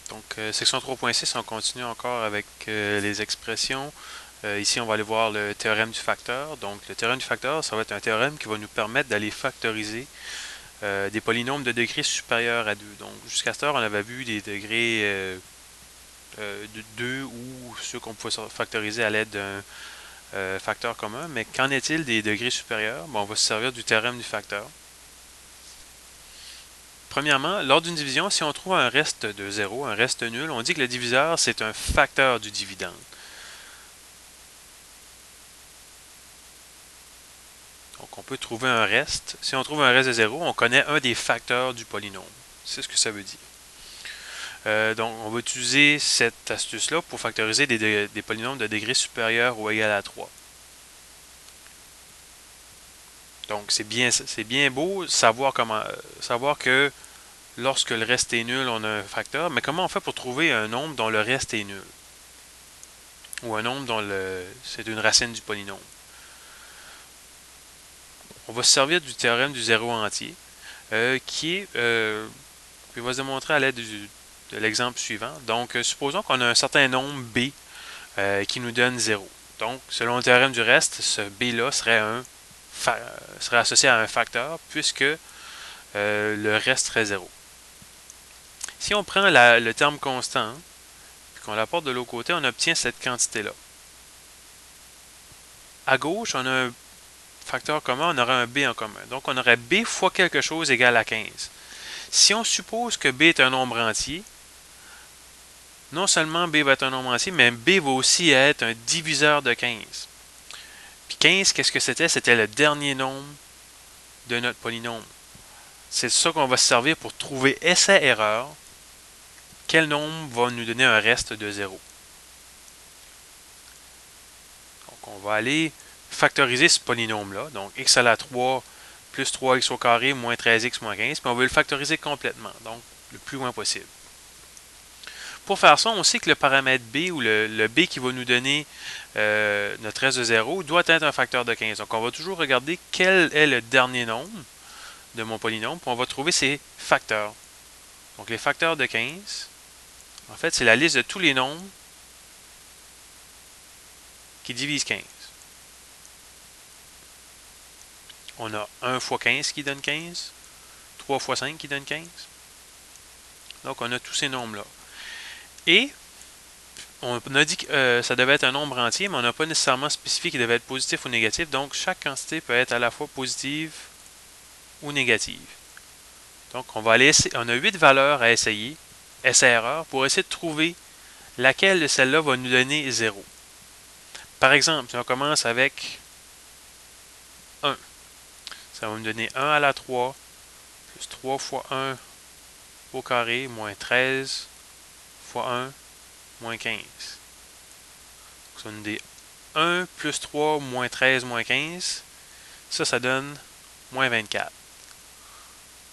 Donc, section 3.6, on continue encore avec les expressions. Ici, on va aller voir le théorème du facteur. Donc, le théorème du facteur, ça va être un théorème qui va nous permettre d'aller factoriser des polynômes de degrés supérieurs à 2. Donc, jusqu'à cette heure, on avait vu des degrés de 2 ou ceux qu'on pouvait factoriser à l'aide d'un facteur commun. Mais qu'en est-il des degrés supérieurs? Bon, on va se servir du théorème du facteur. Premièrement, lors d'une division, si on trouve un reste de 0, un reste nul, on dit que le diviseur, c'est un facteur du dividende. Donc, on peut trouver un reste. Si on trouve un reste de 0, on connaît un des facteurs du polynôme. C'est ce que ça veut dire. Donc, on va utiliser cette astuce-là pour factoriser des polynômes de degré supérieur ou égal à 3. Donc, c'est bien beau savoir que lorsque le reste est nul, on a un facteur, mais comment on fait pour trouver un nombre dont le reste est nul? Ou un nombre dont c'est une racine du polynôme? On va se servir du théorème du zéro entier, qui va se démontrer à l'aide de l'exemple suivant. Donc, supposons qu'on a un certain nombre b qui nous donne 0. Donc, selon le théorème du reste, ce b-là serait associé à un facteur puisque le reste serait 0. Si on prend le terme constant et qu'on l'apporte de l'autre côté, on obtient cette quantité-là. À gauche, on a un facteur commun, on aura un b en commun. Donc, on aurait b fois quelque chose égale à 15. Si on suppose que b est un nombre entier, non seulement b va être un nombre entier, mais b va aussi être un diviseur de 15. Puis 15, qu'est-ce que c'était? C'était le dernier nombre de notre polynôme. C'est ça qu'on va se servir pour trouver essai-erreur quel nombre va nous donner un reste de 0. Donc, on va aller factoriser ce polynôme-là. Donc, x à la 3 plus 3x au carré moins 13x moins 15. Puis on veut le factoriser complètement, donc le plus loin possible. Pour faire ça, on sait que le paramètre b ou le b qui va nous donner notre reste de 0 doit être un facteur de 15. Donc, on va toujours regarder quel est le dernier nombre de mon polynôme, puis on va trouver ses facteurs. Donc, les facteurs de 15, en fait, c'est la liste de tous les nombres qui divisent 15. On a 1 fois 15 qui donne 15, 3 fois 5 qui donne 15. Donc, on a tous ces nombres-là. Et on a dit que ça devait être un nombre entier, mais on n'a pas nécessairement spécifié qu'il devait être positif ou négatif. Donc, chaque quantité peut être à la fois positive ou négative. Donc, on a 8 valeurs à essayer, essai-erreur, pour essayer de trouver laquelle de celles-là va nous donner 0. Par exemple, si on commence avec 1, ça va nous donner 1 à la 3, plus 3 fois 1 au carré, moins 13 fois 1, moins 15. Donc, ça va nous donner 1 plus 3 moins 13 moins 15. Ça donne moins 24.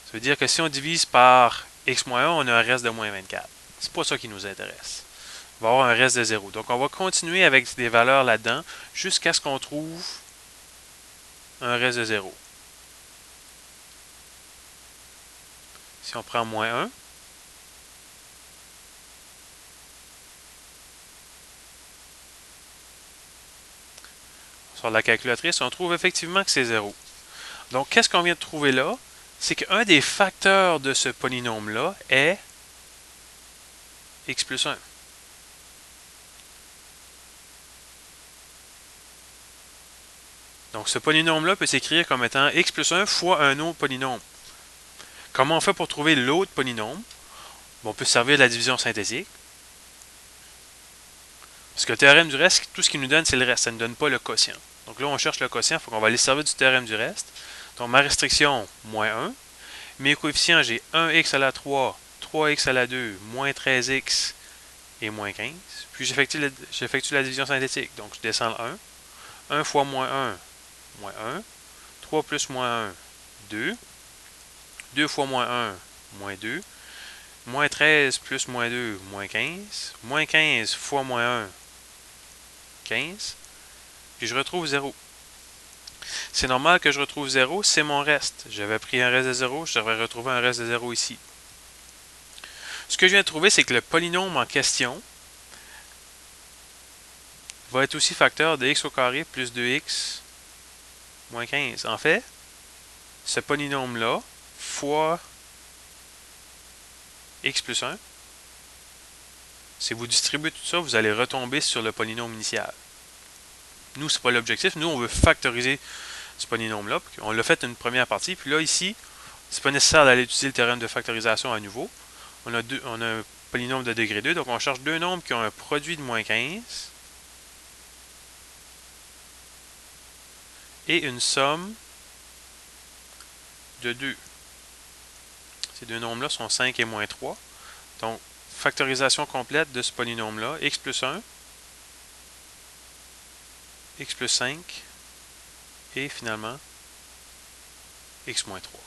Ça veut dire que si on divise par x moins 1, on a un reste de moins 24. C'est pas ça qui nous intéresse. On va avoir un reste de 0. Donc, on va continuer avec des valeurs là-dedans jusqu'à ce qu'on trouve un reste de 0. Si on prend moins 1, sur la calculatrice, on trouve effectivement que c'est 0. Donc, qu'est-ce qu'on vient de trouver là? C'est qu'un des facteurs de ce polynôme-là est x plus 1. Donc, ce polynôme-là peut s'écrire comme étant x plus 1 fois un autre polynôme. Comment on fait pour trouver l'autre polynôme? Bon, on peut se servir de la division synthétique. Parce que le théorème du reste, tout ce qu'il nous donne, c'est le reste. Ça ne nous donne pas le quotient. Donc là, on cherche le quotient. Il faut qu'on va aller se servir du théorème du reste. Donc, ma restriction, moins 1. Mes coefficients, j'ai 1x à la 3, 3x à la 2, moins 13x et moins 15. Puis, j'effectue la division synthétique. Donc, je descends le 1. 1 fois moins 1, moins 1. 3 plus moins 1, 2. 2 fois moins 1, moins 2. Moins 13 plus moins 2, moins 15. Moins 15 fois moins 1, 15. Puis je retrouve 0. C'est normal que je retrouve 0, c'est mon reste. J'avais pris un reste de 0, je devrais retrouver un reste de 0 ici. Ce que je viens de trouver, c'est que le polynôme en question va être aussi facteur de x au carré plus 2x moins 15. En fait, ce polynôme-là fois x plus 1, si vous distribuez tout ça, vous allez retomber sur le polynôme initial. Nous, c'est pas l'objectif. Nous, on veut factoriser ce polynôme-là. On l'a fait une première partie. Puis là, ici, c'est pas nécessaire d'aller utiliser le théorème de factorisation à nouveau. On a un polynôme de degré 2. Donc, on cherche deux nombres qui ont un produit de moins 15 et une somme de 2. Ces deux nombres-là sont 5 et moins 3. Donc, factorisation complète de ce polynôme-là. X plus 1, x plus 5 et finalement x moins 3.